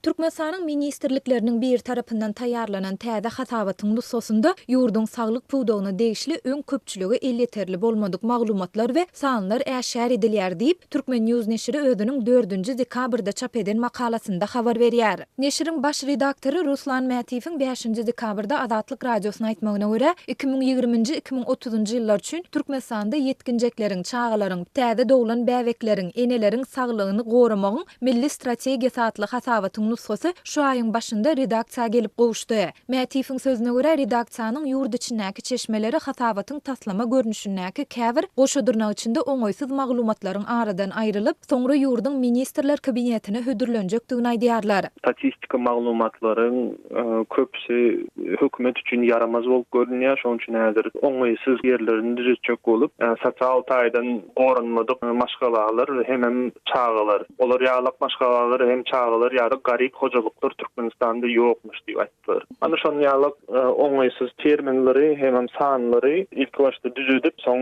Türkmenistanyň ministrlikleriniň bir tarapyndan taýýarlanan täze hasabatyň nusgasynda ýurdun saglyk puwdagyna degişli öň köpçüligi elleterli bolmadyk maglumatlar we sanlar äşär edilýär diýip Türkmen News neşri özüniň 4-nji dekabrda çap eden makalasynda habar berýär. Neşriň baş redaktory Ruslan Mätiýewiň 5-nji dekabrda Azatlyk radiosyna aýtmagyna görä 2020-nji 2030-njy ýyllar üçin Türkmenistanda yetkinjekleriň, çağalaryň, täze dowulan bäwekleriň, eneleriň saglygyny goramagyň milli strategiýasy atly hasabatyň nusgasy şu aýyň başynda redaksiýa gelip gowuşdy. Mätiýewiň sözüne görä redaksiýanyň ýurt içindäki çeşmeleri hasabatyň taslama görnüşindäki käbir goşadyrnak içinde oňoýsuz maglumatlaryň aradan aýrylyp, soňra ýurdun ministrler kabinetine hödürlenjekdigini aýdýarlar. Statistika maglumatlaryň köpsi hökümet üçin yaramaz bolup görünýär, şoň üçin häzir oňoýsuz ýerlerini düzetjek bolup, sosial taýdan oranmadyk maşgalalar hem çağalar. Olar ýalyk maşgalalar hem çağalar ýa-da garip hojalyklar Türkmenistanda ýokmuş diýip aýtdylar. Ana şol ýalyk oňoýsuz terminleri hem sanlary ilk başda düzedip, soň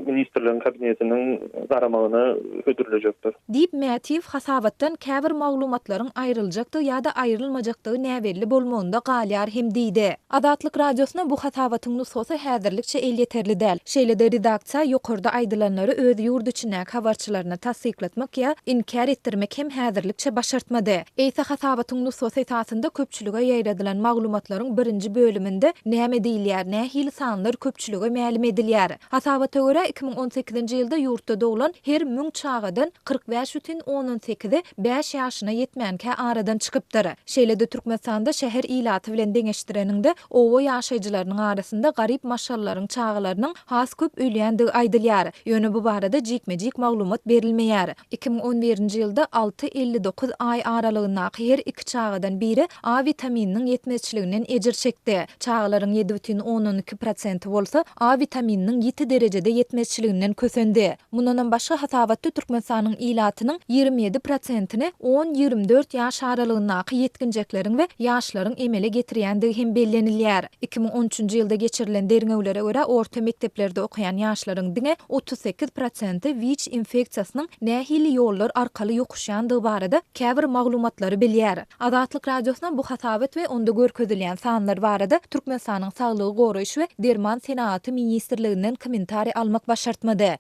ministrlerin kabinetiniň garamagyna hödürlenjekdir. Diýip Mätiýew hasabatdan käbir maglumatlaryň aýryljakdygy ýa-da aýrylmajakdygy näberli bolmagyna galýar hem diýdi. Azatlyk radiosyna bu hasabatyň nusgasy häzirlikçe elleterli däl. Şeýle-de redaksiýa ýokarda aýdylanlary öz ýurt içindäki habarçylaryna tasdiklatmak ýa inkar etdirmek hem häzirlikçe başartmady. Eýse hasabatyň nusgasy esasynda köpçülige ýaýradylan maglumatlaryň birinji bölüminde näme diýilýär, nähili sanlar köpçülige ma'lum edilýär. Hasabata görä 2018-nji ýylda ýurtda dowulan her 1000 çağadan 45,18-i 5 ýaşyna ýetmänkä aradan çykypdyr. Şeýle-de Türkmenistanda şäher ilaty bilen deňeşdireninde owa ýaşaýjylarynyň arasynda garyp maşallaryň çağalarynyň has köp ölýändigi aýdylýar. Ýöne bu barada jikmejik maglumat berilmeýär. 2011-nji ýylda 6-59 aý aralygyndaky her iki çağadan biri A vitamininiň ýetmezçiliginden ejir çekdi. Çağalaryň 7,12% bolsa A vitamininiň 7 derejede ýetmezçiliginden kösendi. Mundan başga hasabatda Türkmenistanyň ilatynyň 27%-ni 10-24 ýaş aralygyndaky ýetkinjekleriň we ýaşlaryň emele getirýändigi hem bellenilýär. 2013-nji ýylda geçirilen derňewlere görä orta mekteplerde okuyan ýaşlaryň diňe 38%-i WIC infeksiýasynyň nähili ýollar arkaly ýokuşýandygy barada käbir maglumatlary bilýär. Azatlyk radiosyna bu hasabat we onda görkezilýän sanlar barada Türkmenistanyň saglygy goraýşy we derman senaty ministrliginden kommentari almak başartmady.